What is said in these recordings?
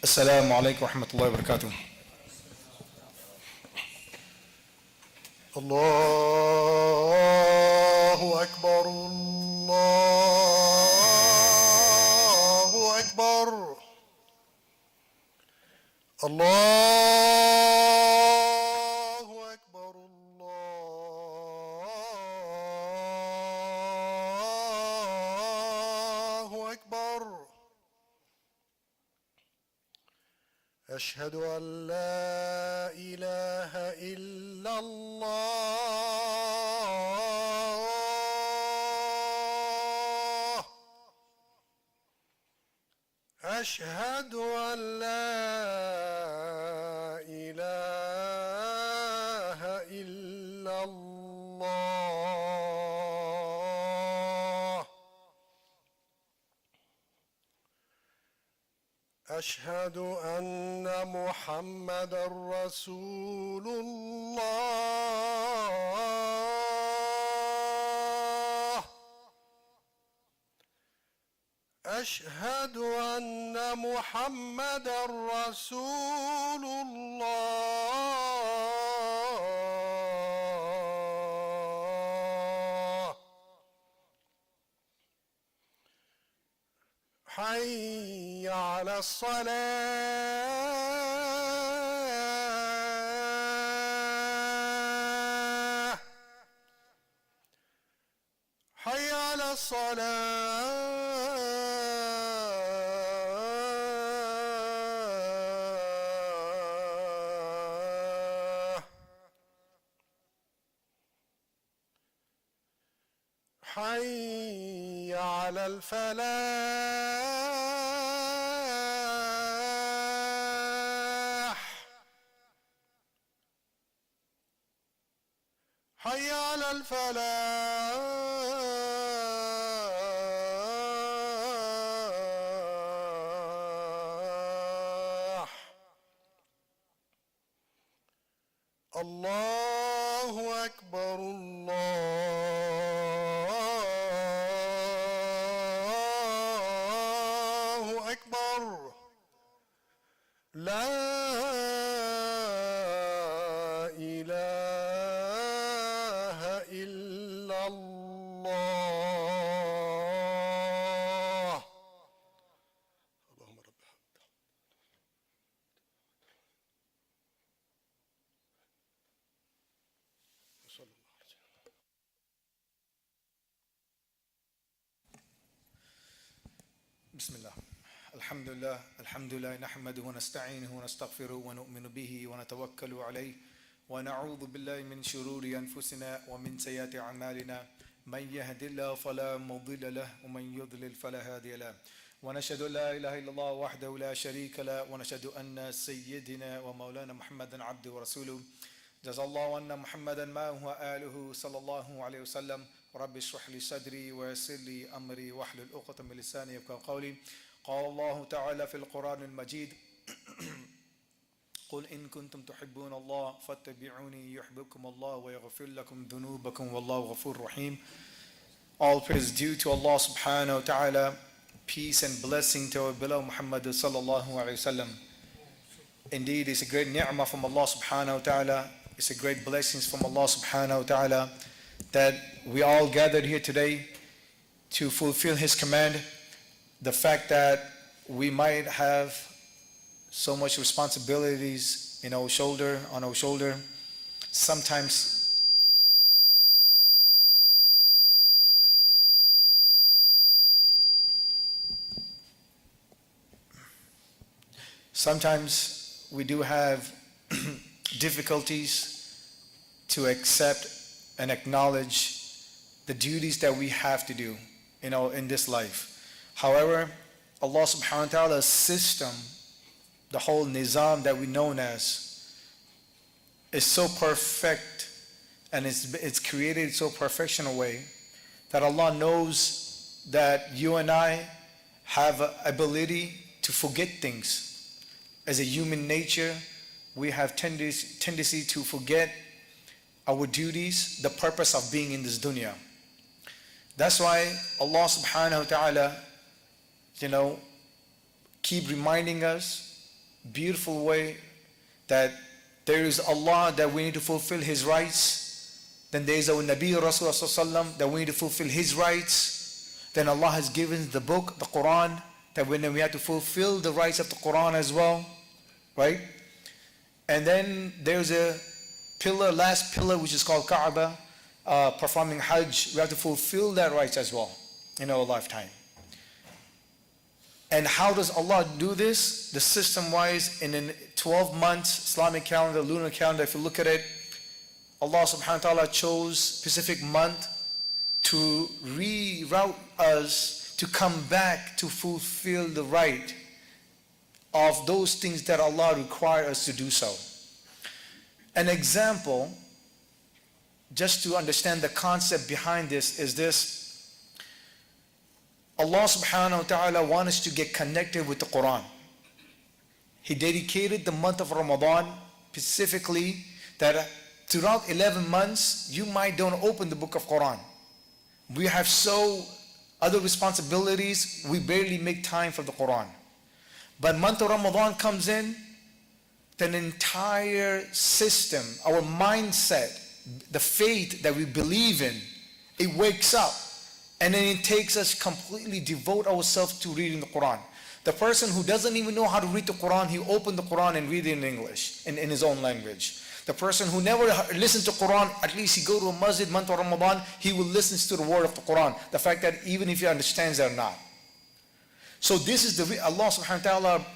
السلام عليكم ورحمة الله وبركاته. الله أكبر الله أكبر الله أكبر الله أكبر. أشهد أن لا إله إلا الله. أشهد أن لا إله إلا الله. أشهد أن محمدًا رسول الله. أشهد أن محمدًا رسول الله. حي على الصلاة. حي على الصلاة. حي على الفلاح. حي على الفلاح. الله أكبر الله أكبر. لا إله إلا الله. اللهم رب صلى الله عليه وسلم. بسم الله. الحمد لله نحمده ونستعينه ونستغفره ونؤمن به ونتوكل عليه ونعوذ بالله من شرور أنفسنا ومن سيئات أعمالنا. من يهد الله فلا مضل له ومن يضلل فلا هادي له. ونشهد أن لا إله إلا الله وحده لا شريك له ونشهد أن سيدنا ومولانا محمدا عبده ورسوله. جزا الله أن محمدا ما هو آله صلى الله عليه وسلم. رب اشرح لي صدري ويسر لي أمري واحلل عقدة من لساني يفقهوا قولي. قال الله تعالى في القرآن المجيد قل إن كنتم تحبون الله فاتبعوني يحببكم الله ويغفر لكم ذنوبكم والله غفور رحيم. All praise due to Allah subhanahu wa ta'ala. Peace and blessing to our beloved Muhammad sallallahu alayhi wasallam. Indeed, it's a great ni'mah from Allah subhanahu wa ta'ala. It's a great blessings from Allah subhanahu wa ta'ala that we all gathered here today to fulfill His command. The fact that we might have so much responsibilities on our shoulder. Sometimes we do have difficulties to accept and acknowledge the duties that we have to do, in this life. However, Allah subhanahu wa ta'ala's system, the whole nizam that we know as, is so perfect and it's created so perfection a way that Allah knows that you and I have an ability to forget things. As a human nature, we have tendency to forget our duties, the purpose of being in this dunya. That's why Allah subhanahu wa ta'ala, keep reminding us beautiful way that there is Allah that we need to fulfill His rights. Then there is our Nabi Rasulullah that we need to fulfill His rights. Then Allah has given the book, the Quran, that we have to fulfill the rights of the Quran as well, right? And then there's a pillar, last pillar, which is called Kaaba, performing Hajj. We have to fulfill that rights as well in our lifetime. And how does Allah do this? The system-wise, in a 12 months Islamic calendar, lunar calendar, if you look at it, Allah subhanahu wa ta'ala chose specific month to reroute us to come back to fulfill the right of those things that Allah requires us to do so. An example, just to understand the concept behind this, is this. Allah subhanahu wa ta'ala wants us to get connected with the Quran. He dedicated the month of Ramadan specifically that throughout 11 months, you might don't open the book of Quran. We have so other responsibilities, we barely make time for the Quran. But month of Ramadan comes in, then entire system, our mindset, the faith that we believe in, it wakes up. And then it takes us completely devote ourselves to reading the Quran. The person who doesn't even know how to read the Quran, he opened the Quran and read it in English, in his own language. The person who never listened to Quran, at least he go to a masjid, month of Ramadan, he will listen to the word of the Quran. The fact that even if he understands it or not. So this is Allah subhanahu wa ta'ala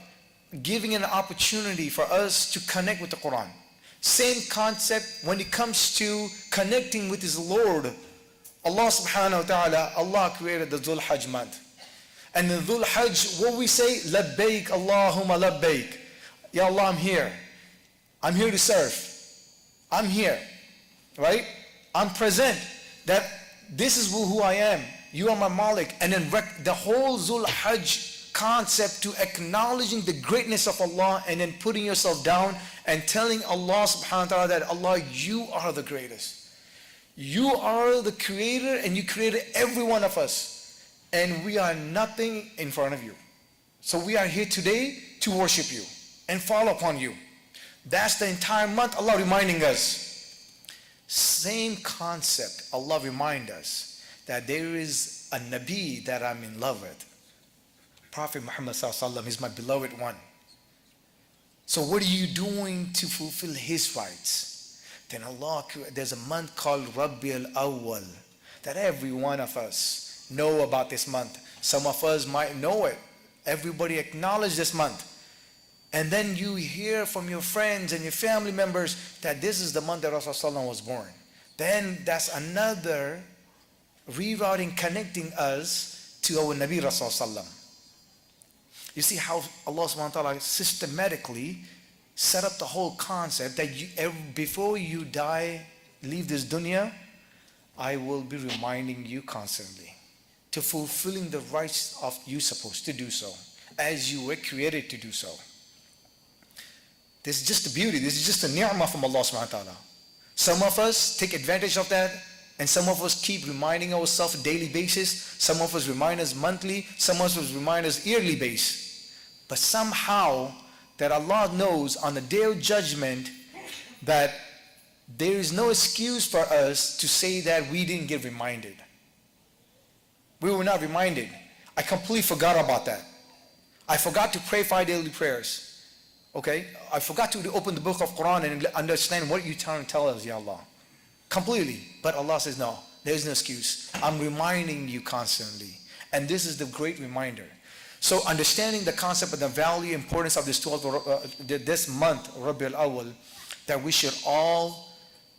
giving an opportunity for us to connect with the Quran. Same concept when it comes to connecting with His Lord. Allah subhanahu wa ta'ala, Allah created the Dhul Hajj month. And in Dhul Hajj, what we say, Labbaik Allahumma Labbaik. Ya Allah, I'm here. I'm here to serve. I'm here. Right? I'm present. That this is who I am. You are my Malik. And then the whole Dhul Hajj concept to acknowledging the greatness of Allah and then putting yourself down and telling Allah subhanahu wa ta'ala that Allah, you are the greatest. You are the creator and you created every one of us. And we are nothing in front of you. So we are here today to worship you and fall upon you. That's the entire month Allah reminding us. Same concept, Allah remind us that there is a Nabi that I'm in love with. Prophet Muhammad is my beloved one. So what are you doing to fulfill His rights? Then Allah, there's a month called Rabiul Awwal that every one of us know about this month. Some of us might know it. Everybody acknowledge this month. And then you hear from your friends and your family members that this is the month that Rasulullah was born. Then that's another rerouting, connecting us to our Nabi Rasulullah. You see how Allah subhanahu wa ta'ala systematically set up the whole concept that before you die, leave this dunya, I will be reminding you constantly to fulfilling the rights of you supposed to do so, as you were created to do so. This is just the beauty, this is just a ni'mah from Allah subhanahu wa ta'ala. Some of us take advantage of that, and some of us keep reminding ourselves on a daily basis, some of us remind us monthly, some of us remind us yearly basis. But somehow, that Allah knows on the day of judgment that there is no excuse for us to say that we didn't get reminded. We were not reminded. I completely forgot about that. I forgot to pray 5 daily prayers. Okay? I forgot to open the book of Quran and understand what you're trying to tell us, Ya Allah. Completely. But Allah says, no, there is no excuse. I'm reminding you constantly. And this is the great reminder. So understanding the concept of the value, importance of this this month, Rabiul Awwal, that we should all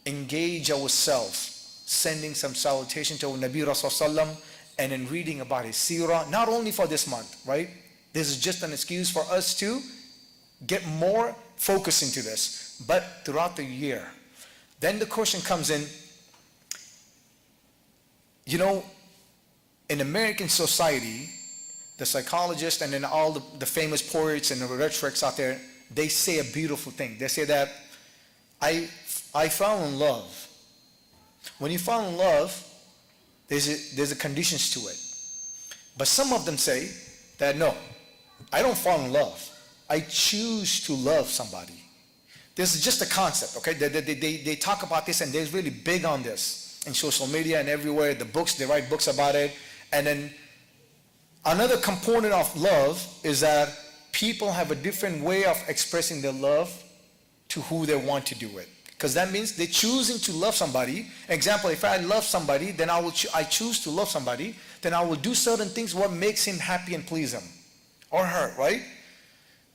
engage ourselves, sending some salutation to our Nabi Rasulullah and in reading about his seerah, not only for this month, right? This is just an excuse for us to get more focus into this, but throughout the year. Then the question comes in, you know, in American society, the psychologists and then all the famous poets and the rhetorics out there, they say a beautiful thing. They say that I fell in love. When you fall in love, there's a conditions to it. But some of them say that no, I don't fall in love. I choose to love somebody. This is just a concept, okay? They talk about this and they're really big on this in social media and everywhere. The books, they write books about it. And then another component of love is that people have a different way of expressing their love to who they want to do it. Because that means they're choosing to love somebody. Example, if I love somebody, then I choose to love somebody, then I will do certain things what makes him happy and please him or her, right?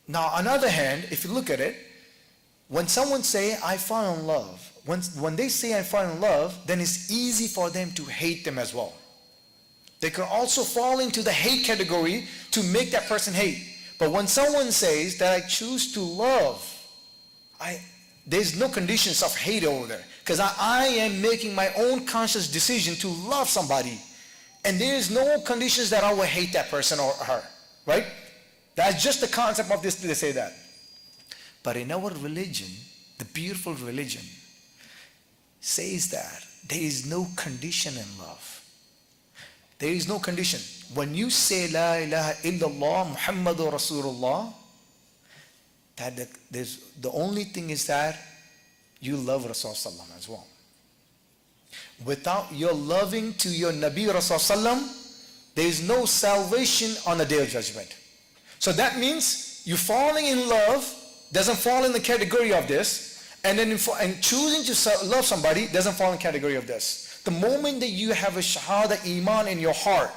Now, on the other hand, if you look at it, when someone say, I fall in love, when they say I fall in love, then it's easy for them to hate them as well. They can also fall into the hate category to make that person hate. But when someone says that I choose to love, there's no conditions of hate over there. Because I am making my own conscious decision to love somebody. And there's no conditions that I will hate that person or her. Right? That's just the concept of this, they say that. But in our religion, the beautiful religion, says that there is no condition in love. There is no condition. When you say La ilaha illallah Muhammadur Rasulullah, the only thing is that you love Rasulullah as well. Without your loving to your Nabi Rasulullah, there is no salvation on the day of judgment. So that means you falling in love doesn't fall in the category of this, and then choosing to love somebody doesn't fall in the category of this. The moment that you have a shahada iman in your heart,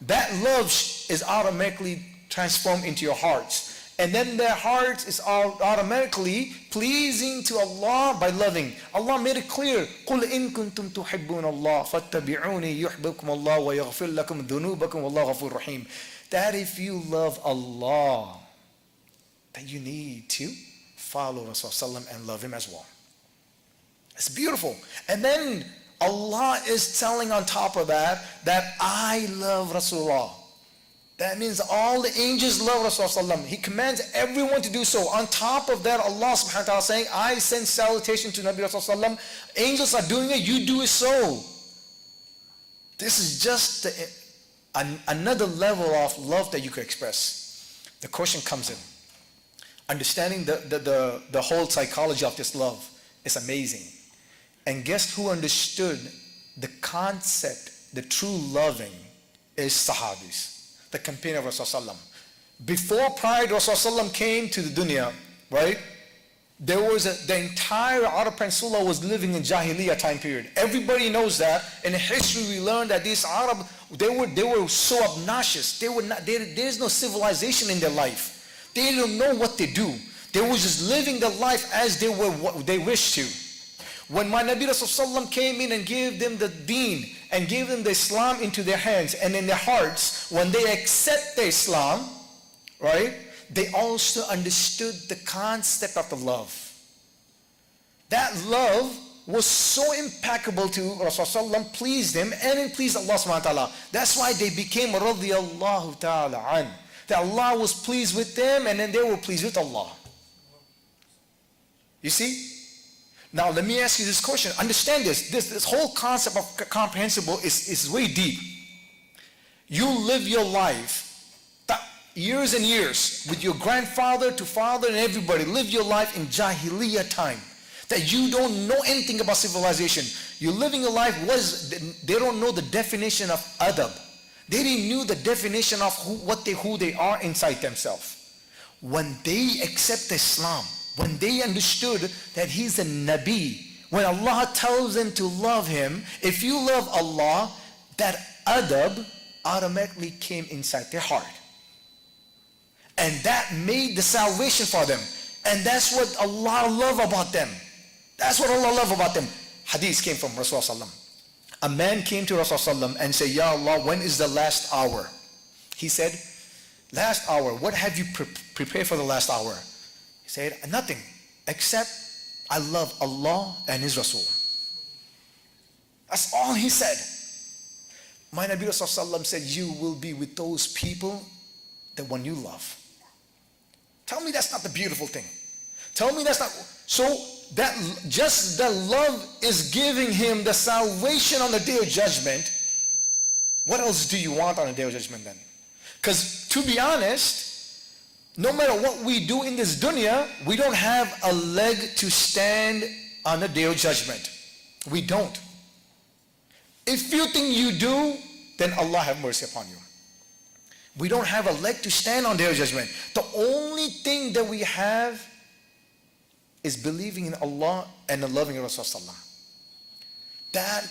that love is automatically transformed into your hearts. And then their hearts is automatically pleasing to Allah by loving. Allah made it clear, قُلْ إِن كُنْتُمْ تُحِبُّونَ اللَّهَ فَاتَّبِعُونِي يُحْبِبْكُمُ اللَّهُ وَيَغْفِرْ لَكُمْ ذُنُوبَكُمْ وَاللَّهُ غَفُورٌ رَحِيمٌ. That if you love Allah, that you need to follow Rasulullah and love him as well. It's beautiful. And then Allah is telling on top of that I love Rasulullah. That means all the angels love Rasulullah. He commands everyone to do so. On top of that, Allah subhanahu wa ta'ala saying, I send salutation to Nabi Rasulullah. Angels are doing it, you do it so. This is just another level of love that you could express. The question comes in. Understanding the whole psychology of this love is amazing. And guess who understood the concept, the true loving, is Sahabis, the companion of Rasulullah. Prior to Rasulullah came to the dunya, right? The entire Arab Peninsula was living in Jahiliyyah time period. Everybody knows that. In history we learned that these Arab, they were so obnoxious. There's no civilization in their life. They don't know what they do. They were just living their life as they wished to. When my Nabi Rasulullah came in and gave them the deen and gave them the Islam into their hands and in their hearts, when they accept the Islam, right, they also understood the concept of the love. That love was so impeccable to Rasulullah, pleased him, and it pleased Allah subhanahu wa ta'ala. That's why they became radiyallahu ta'ala an. That Allah was pleased with them and then they were pleased with Allah. You see? Now let me ask you this question. Understand this. This whole concept of comprehensible is very deep. You live your life years and years with your grandfather to father and everybody. Live your life in Jahiliyyah time. That you don't know anything about civilization. You're living your life, they don't know the definition of adab. They didn't know the definition of who they are inside themselves. When they accept Islam, when they understood that he's a Nabi, when Allah tells them to love him, if you love Allah, that adab automatically came inside their heart. And that made the salvation for them. And that's what Allah love about them. That's what Allah love about them. Hadith came from Rasulullah. A man came to Rasulullah and said, Ya Allah, when is the last hour? He said, last hour, what have you prepared for the last hour? He said, nothing, except I love Allah and His Rasul. That's all he said. My Nabi Rasulullah said, you will be with those people that one you love. Tell me that's not the beautiful thing. Tell me that's not. So that just the love is giving him the salvation on the day of judgment. What else do you want on the day of judgment then? Because to be honest, no matter what we do in this dunya, we don't have a leg to stand on the day of judgment. We don't. If you think you do, then Allah have mercy upon you. We don't have a leg to stand on the day of judgment. The only thing that we have is believing in Allah and loving Rasulullah. That,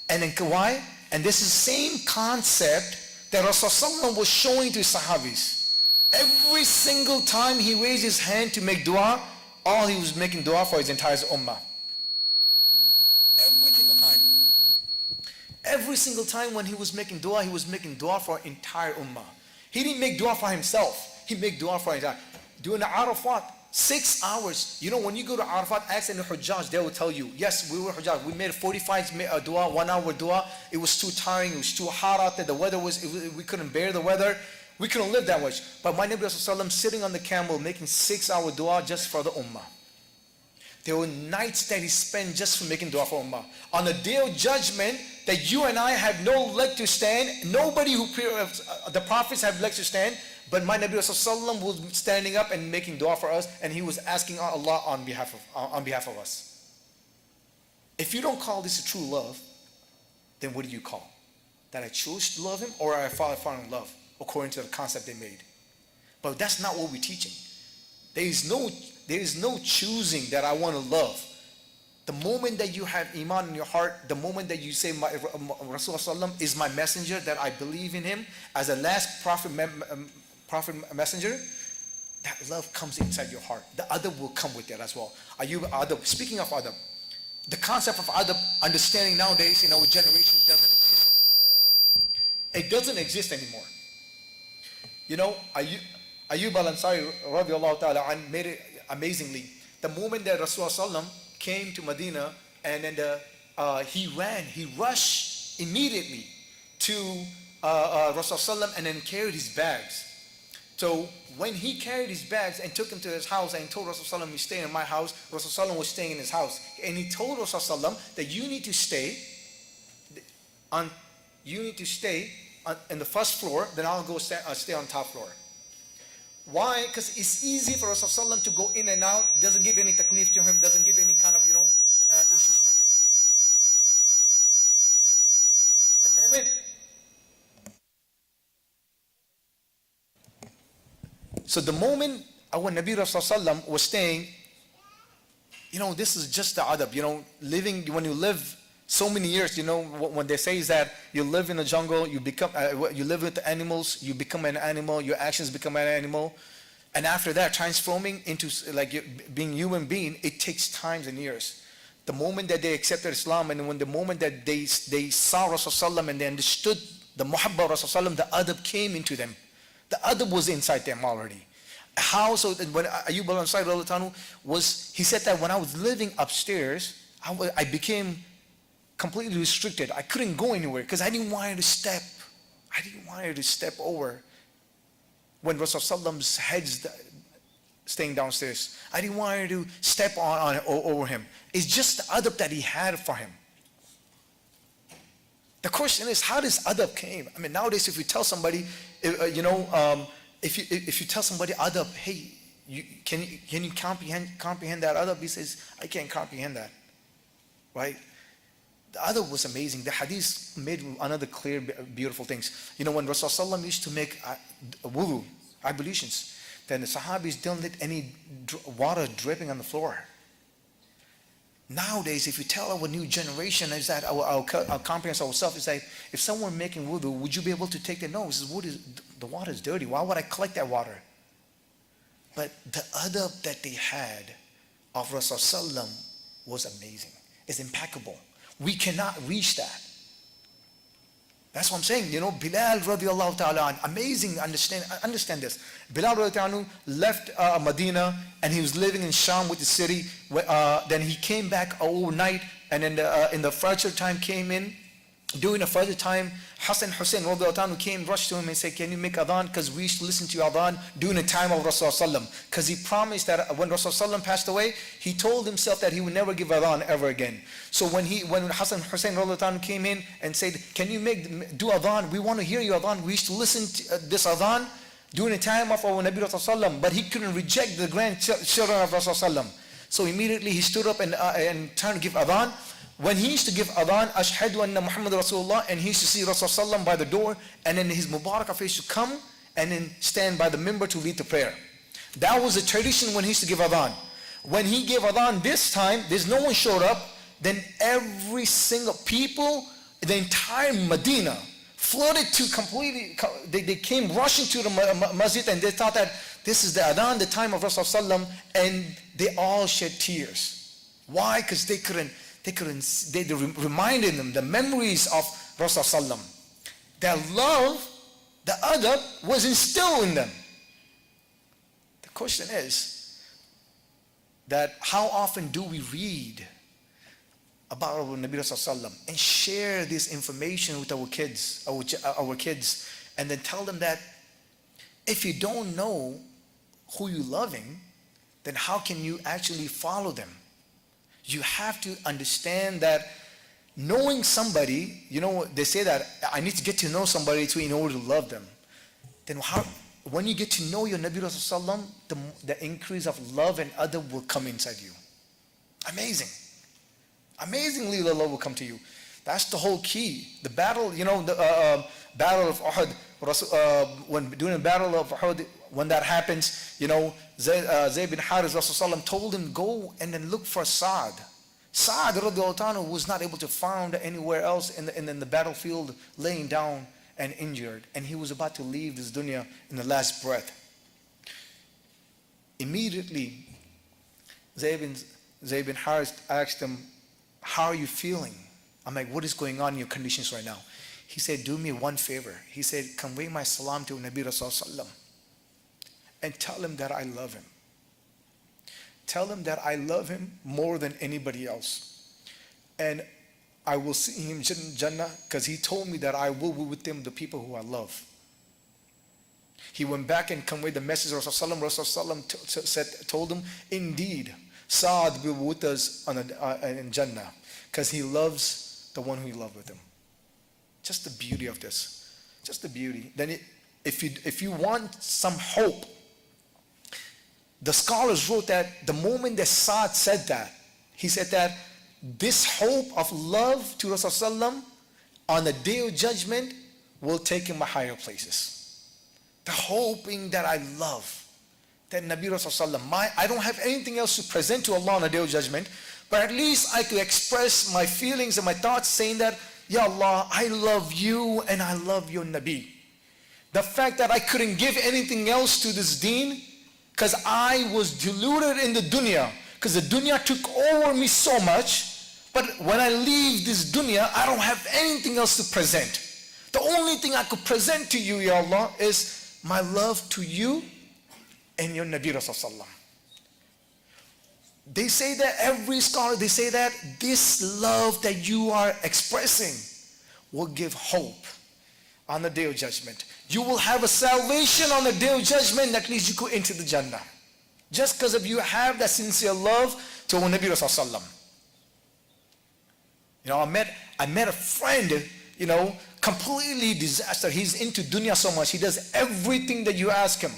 and then why? And this is the same concept that Rasulullah was showing to his Sahabis. Every single time he raised his hand to make dua, all he was making dua for his entire ummah. Every single time. Every single time when he was making dua for entire ummah. He didn't make dua for himself. He made dua for entire. During the Arafat, 6 hours. You know, when you go to Arafat, ask any Hujjaj, they will tell you, yes, we were Hujjaj. We made 45 dua, 1 hour dua. It was too tiring. It was too hot out there. The weather we couldn't bear the weather. We couldn't live that much. But my Nabi Rasulullah sitting on the camel making 6 hour dua just for the ummah. There were nights that he spent just for making dua for ummah. On the day of judgment, that you and I have no leg to stand. Nobody who the prophets have legs to stand. But my Nabi Rasulullah was standing up and making dua for us, and he was asking Allah on behalf of us. If you don't call this a true love, then what do you call? That I chose to love him, or I fall in love, according to the concept they made. But that's not what we're teaching. There is no choosing that I want to love. The moment that you have iman in your heart, the moment that you say Rasulullah is my messenger, that I believe in him as a last prophet messenger, that love comes inside your heart. The adab will come with it as well. Speaking of adab, the concept of adab, understanding nowadays in our generation doesn't exist. It doesn't exist anymore. You know, Ayyub al-Ansari radiallahu ta'ala an made it amazingly. The moment that Rasulullah came to Medina, and then he rushed immediately to Rasulullah and then carried his bags. So when he carried his bags and took him to his house and told Rasulullah, you stay in my house, Rasulullah was staying in his house. And he told Rasulullah that you need to stay on the first floor, then I'll go stay on top floor. Why? Because it's easy for Rasulullah to go in and out, doesn't give any taklif to him, doesn't give any kind of, issues to him. The moment. So the moment our Nabi Rasulullah was staying, this is just the adab, living, when you live so many years, when they say is that you live in the jungle, you live with the animals, you become an animal, your actions become an animal, and after that, transforming into being human being, it takes times and years. The moment that they accepted Islam, and when the moment that they saw Rasulullah and they understood the muhabba of Rasulullah, the adab came into them. The adab was inside them already. How? So that when Ayyub al-Ansari he said that when I was living upstairs, I became completely restricted. I couldn't go anywhere because I didn't want her to step. I didn't want her to step over when Rasulullah's head's staying downstairs. I didn't want her to step over him. It's just the adab that he had for him. The question is, how does adab came? I mean, nowadays, if you tell somebody, if you tell somebody adab, hey, can you comprehend that adab? He says, I can't comprehend that, right? The adab was amazing. The hadith made another clear, beautiful things. When Rasulullah used to make wudu, ablutions, then the Sahabis don't let any water dripping on the floor. Nowadays, if you tell our new generation is that our comprehend ourselves, is that if someone making wudu, would you be able to take the no? The water is dirty. Why would I collect that water? But the adab that they had of Rasulullah was amazing. It's impeccable. We cannot reach that. That's what I'm saying. Bilal radiallahu ta'ala, amazing, understand this. Bilal radiallahu ta'ala left Medina and he was living in Sham with the city. Then he came back overnight, and then in the Fajr time came in. During the Fajr time, Hassan Hussein radiallahu ta'ala came, rushed to him and said, can you make adhan? Because we used to listen to your adhan during the time of Rasulullah. Because he promised that when Rasulullah passed away, he told himself that he would never give adhan ever again. So when Hassan Hussein radiallahu ta'ala came in and said, can you do adhan? We want to hear your adhan. We used to listen to this adhan. during the time of our Nabi Rasulullah, but he couldn't reject the grandchildren of Rasulullah. So immediately he stood up and turned to give adhan. When he used to give adhan, Ashhadu anna Muhammad Rasulullah, and he used to see Rasulullah by the door, and then his Mubarak face to come and then stand by the minbar to lead the prayer. That was a tradition when he used to give adhan. When he gave adhan this time, there's no one showed up, then every single people, the entire Medina, flooded to completely, they came rushing to the masjid, and they thought that this is the adhan, the time of Rasulullah, and they all shed tears. Why? Because they reminded them the memories of Rasulullah. Their love, the adab, was instilled in them. The question is that how often do we read about our Nabi Rasulullah and share this information with our kids, and then tell them that if you don't know who you're loving, then how can you actually follow them? You have to understand that knowing somebody, they say that I need to get to know somebody in order to love them. Then when you get to know your Nabi Rasulullah, the increase of love and adab will come inside you. Amazing. Amazingly, the love will come to you. That's the whole key. The battle, the battle of Uhud, when during the battle of Uhud, when that happens, Zayd bin Haris, Rasulullah told him, go and then look for Sa'd. Sa'd radiallahu anhu was not able to find anywhere else in the battlefield, laying down and injured. And he was about to leave this dunya in the last breath. Immediately, Zayd bin Haris asked him, how are you feeling? I'm like, what is going on in your conditions right now? He said, do me one favor. He said, convey my salam to Nabi Rasulullah and tell him that I love him. Tell him that I love him more than anybody else. And I will see him in Jannah because he told me that I will be with him, the people who I love. He went back and conveyed the message of Rasulullah. Rasulullah told him, indeed, Sa'd will be with us in Jannah because he loves the one who he loved with him. Just the beauty of this. Just the beauty. Then if you want some hope, the scholars wrote that the moment that Sa'd said that, he said that this hope of love to Rasulullah on the day of judgment will take him to higher places. The hoping that I love that Nabi Rasulullah, I don't have anything else to present to Allah on the day of judgment, but at least I could express my feelings and my thoughts saying that, Ya Allah, I love you and I love your Nabi. The fact that I couldn't give anything else to this deen because I was deluded in the dunya, because the dunya took over me so much, but when I leave this dunya, I don't have anything else to present. The only thing I could present to you, Ya Allah, is my love to you and your Nabi Rasulullah. They say that, every scholar, they say that this love that you are expressing will give hope on the day of judgment. You will have a salvation on the day of judgment, that leads you into the Jannah. Just because of you have that sincere love to our Nabi Rasulullah. I met a friend, completely disaster. He's into dunya so much. He does everything that you ask him.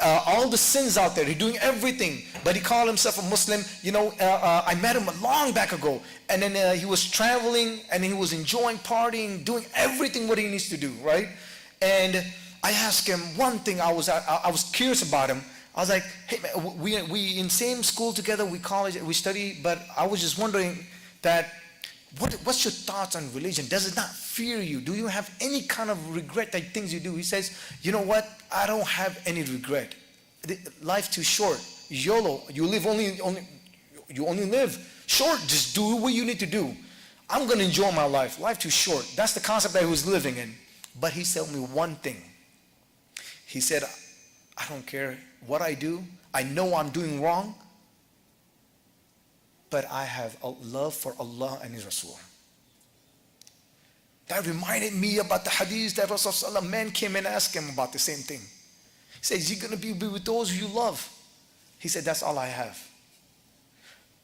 All the sins out there, he's doing everything, but he called himself a Muslim. I met him long back ago, and then he was traveling and he was enjoying partying, doing everything what he needs to do, right? And I asked him one thing. I was curious about him. I was like, hey man, we in same school together, we college, we study, but I was just wondering that what's your thoughts on religion? Does it not fear you? Do you have any kind of regret that things you do? He says, you know what? I don't have any regret. Life too short. YOLO. You only live short. Just do what you need to do. I'm going to enjoy my life. Life too short. That's the concept that he was living in. But he told me one thing. He said, I don't care what I do. I know I'm doing wrong. But I have a love for Allah and His Rasul. That reminded me about the hadith that Rasulullah, man came and asked him about the same thing. He said, is he going to be with those you love? He said, that's all I have.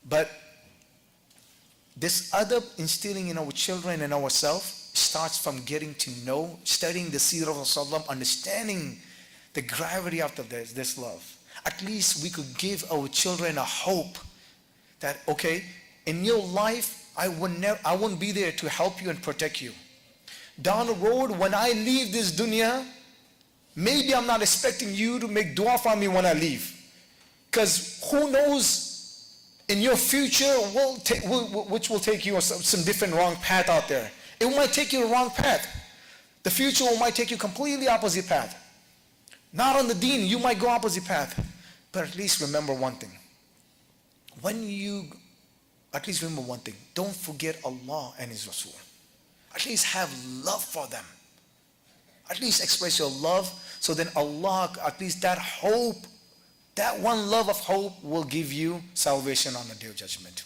But this adab instilling in our children and ourselves starts from getting to know, studying the seerah of Rasulullah, understanding the gravity of this love. At least we could give our children a hope that, okay, in your life, I won't be there to help you and protect you. Down the road, when I leave this dunya, maybe I'm not expecting you to make dua for me when I leave. Because who knows in your future which will take you some different wrong path out there. It might take you the wrong path. The future might take you completely opposite path. Not on the deen, you might go opposite path. But at least remember one thing. Don't forget Allah and His Rasul. At least have love for them. At least express your love, so then Allah, at least that hope, that one love of hope will give you salvation on the Day of Judgment.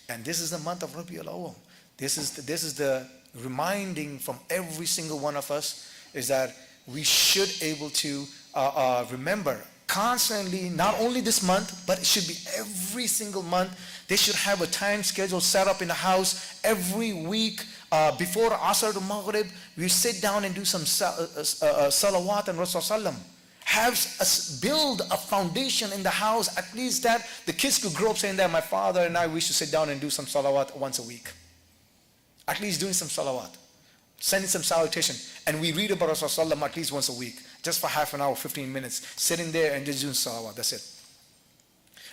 And this is the month of Rabiul Awwal. This is the reminding from every single one of us, is that we should able to remember constantly, not only this month, but it should be every single month. They should have a time schedule set up in the house every week. Before Asr to Maghrib, we sit down and do some salawat and Rasulullah. Have us build a foundation in the house, at least that the kids could grow up saying that my father and I, we should sit down and do some salawat once a week. At least doing some salawat, sending some salutation. And we read about Rasulullah at least once a week, just for half an hour, 15 minutes, sitting there and just doing salawat, that's it.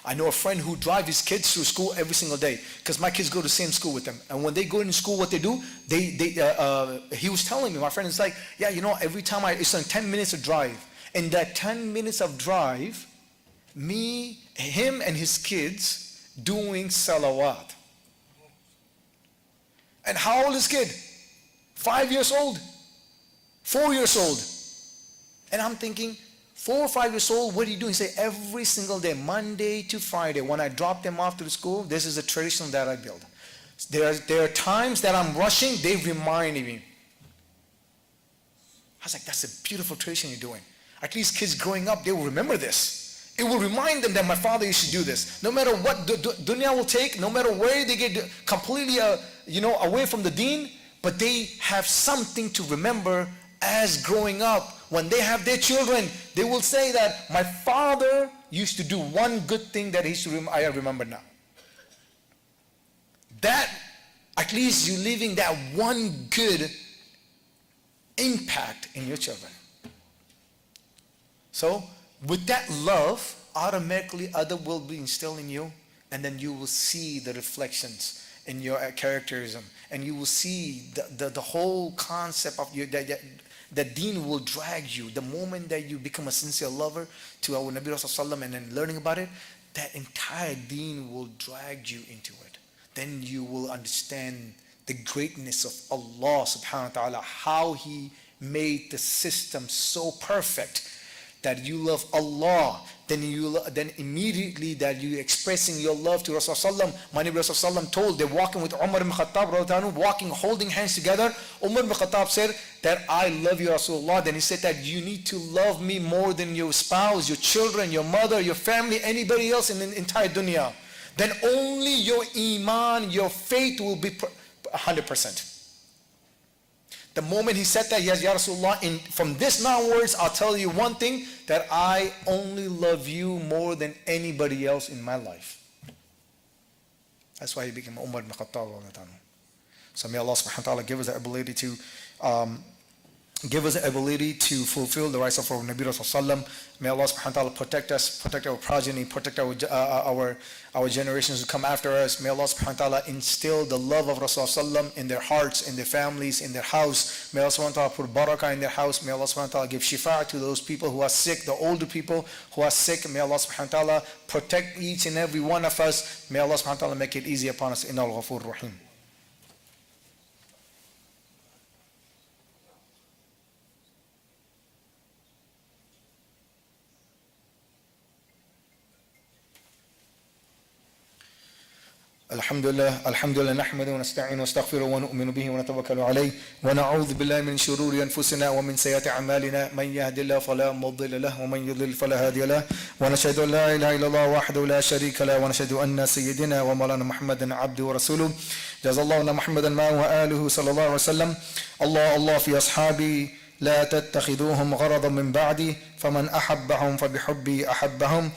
I know a friend who drives his kids through school every single day, because my kids go to the same school with them. And when they go into school, what they do, he was telling me, my friend is like, yeah, every time it's like 10 minutes of drive. In that 10 minutes of drive, him and his kids doing salawat. And how old is kid? 5 years old, 4 years old. And I'm thinking, 4 or 5 years old, what do you do? He say, every single day, Monday to Friday, when I drop them off to the school, this is a tradition that I build. There are times that I'm rushing, they remind me. I was like, that's a beautiful tradition you're doing. At least kids growing up, they will remember this. It will remind them that my father used to do this. No matter what dunya will take, no matter where they get completely away from the deen, but they have something to remember as growing up. When they have their children, they will say that my father used to do one good thing that I remember now. That, at least you're leaving that one good impact in your children. So, with that love, automatically other will be instilled in you, and then you will see the reflections in your characterism, and you will see the whole concept of you that deen will drag you. The moment that you become a sincere lover to our Nabi Rasulullah and then learning about it, that entire deen will drag you into it. Then you will understand the greatness of Allah subhanahu wa ta'ala, how He made the system so perfect that you love Allah, then immediately that you expressing your love to Rasulullah. My Nabi Rasulullah told, they're walking with Umar ibn Khattab, walking, holding hands together. Umar ibn Khattab said that I love you Rasulullah. Then he said that you need to love me more than your spouse, your children, your mother, your family, anybody else in the entire dunya. Then only your iman, your faith will be 100%. The moment he said that, yes, Ya Rasulullah, from this now onwards, I'll tell you one thing, that I only love you more than anybody else in my life. That's why he became Umar ibn Khattab. So may Allah subhanahu wa ta'ala give us the ability to fulfill the rights of our Nabi Rasulullah. May Allah subhanahu wa ta'ala protect us, protect our progeny, protect our generations who come after us. May Allah subhanahu wa ta'ala instill the love of Rasulullah in their hearts, in their families, in their house. May Allah subhanahu wa ta'ala put barakah in their house. May Allah subhanahu wa ta'ala give shifa to those people who are sick, the older people who are sick. May Allah subhanahu wa ta'ala protect each and every one of us. May Allah subhanahu wa ta'ala make it easy upon us. Inna al-Ghafur Rahim. الحمد لله نحمده ونستعين ونستغفره ونؤمن به ونتوكل عليه ونعوذ بالله من شرور أنفسنا ومن سيئات أعمالنا من يهد الله فلا مضل له ومن يضلل فلا هادي له ونشهد أن لا إله إلا الله وحده لا شريك له ونشهد أن سيدنا ومولانا محمدا عبده ورسوله جزا الله محمدا ما وآله صلى الله عليه وسلم الله في أصحابي لا تتخذوهم غرضا من بعدي فمن أحبهم فبحبي أحبهم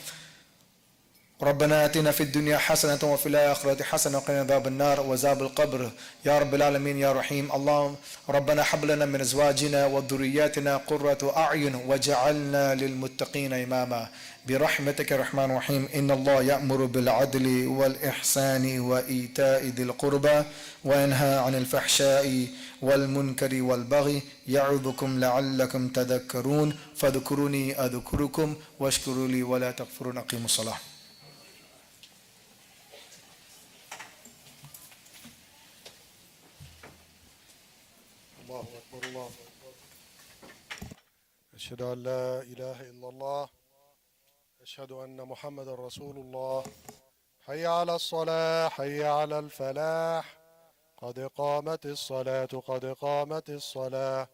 ربنا آتنا في الدنيا حسنة وفي الآخرة حسنة وقنا عذاب النار وعذاب القبر يا رب العالمين يا رحيم. اللهم ربنا هب لنا من أزواجنا وذرياتنا قرة أعين وجعلنا للمتقين إماما برحمتك يا رحمن الرحيم. إن الله يأمر بالعدل والإحسان وإيتاء ذي القربى وينهى عن الفحشاء والمنكر والبغي يعظكم لعلكم تذكرون فاذكروني أذكركم واشكروا لي ولا تكفرون. أقيموا الصلاة. الله أكبر الله أكبر. أشهد أن لا إله إلا الله، أشهد أن محمد رسول الله. حي على الصلاة، حي على الفلاح، قد قامت الصلاة، قد قامت الصلاة.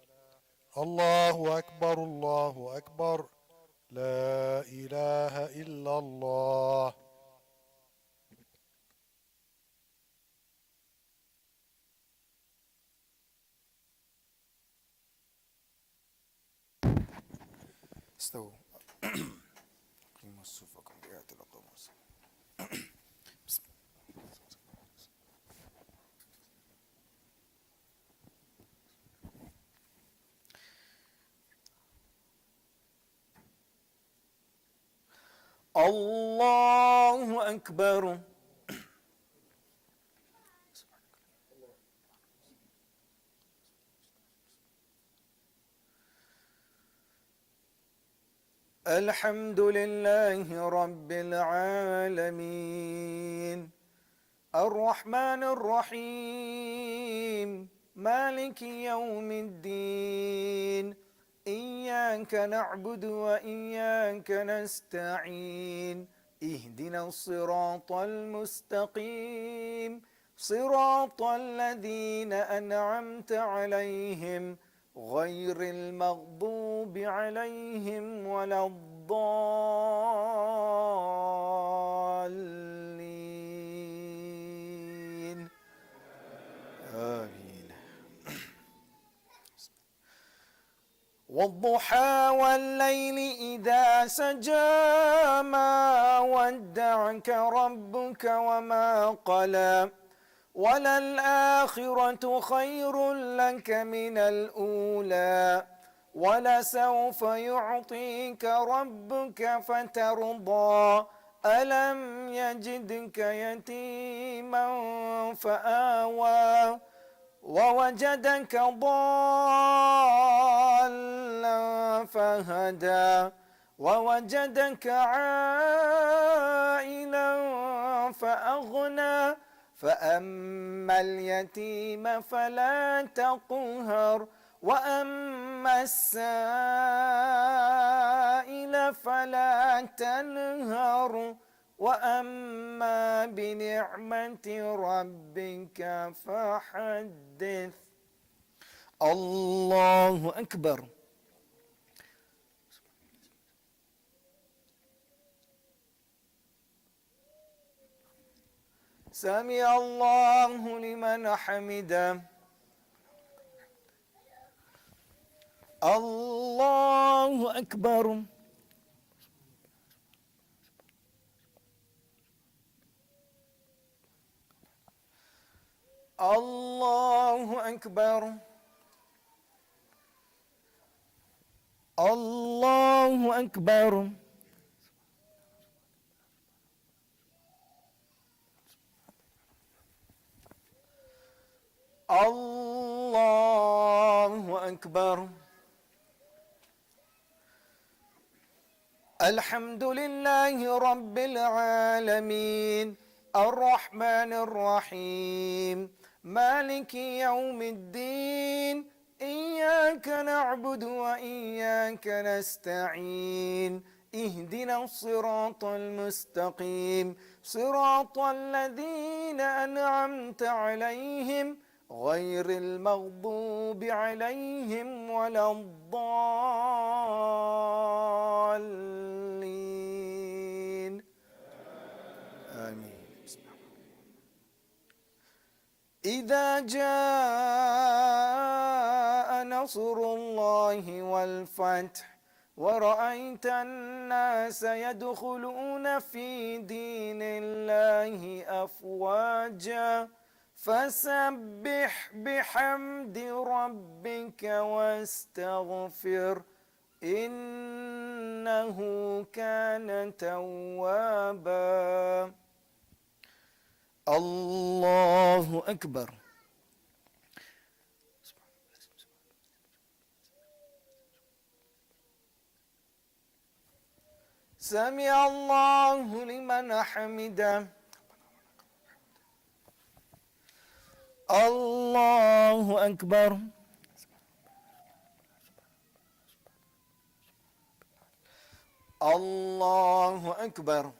الله أكبر الله أكبر، لا إله إلا الله. استووا. قيموا صفوفكم بآيات الأقوام. الله أكبر. الحمد لله رب العالمين الرحمن الرحيم مالك يوم الدين إياك نعبد وإياك نستعين اهدنا الصراط المستقيم صراط الذين أنعمت عليهم غير المغضوب عليهم ولا الضالين آمين. والضحى والليل إذا سجى ما ودعك ربك وما قلى وللآخرة خير لك من الأولى ولسوف يعطيك ربك فترضى ألم يجدك يتيما فآوى ووجدك ضالا فهدى ووجدك عائلا فأغنى فأما اليتيم فلا تقهر وأما السائل فلا تنهر وأما بنعمة ربك فحدث. الله أكبر. سمع الله لمن حمده. الله أكبر. الله أكبر. الله أكبر. الله أكبر. الحمد لله رب العالمين الرحمن الرحيم مالك يوم الدين إياك نعبد وإياك نستعين اهدنا الصراط المستقيم صراط الذين أنعمت عليهم غير المغضوب عليهم ولا الضالين آمين. إذا جاء نصر الله والفتح ورأيت الناس يدخلون في دين الله أفواجا فسبح بحمد ربك واستغفر إنه كان توابا. الله أكبر. سمع الله لمن حمده. الله أكبر. الله أكبر.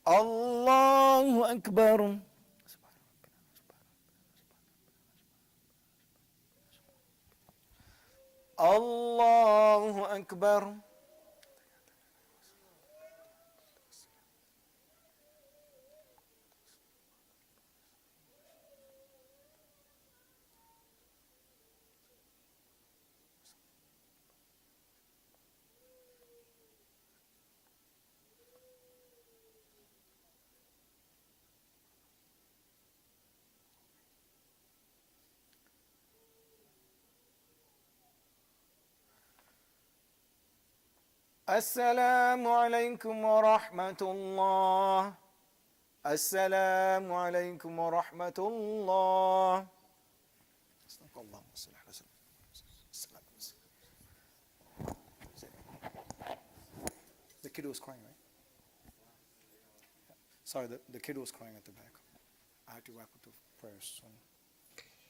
الله أكبر. الله أكبر. السلام عليكم ورحمة الله. السلام عليكم ورحمة الله. The kid was crying, right? Sorry, the kid was crying at the back. I had to wrap up the prayers soon.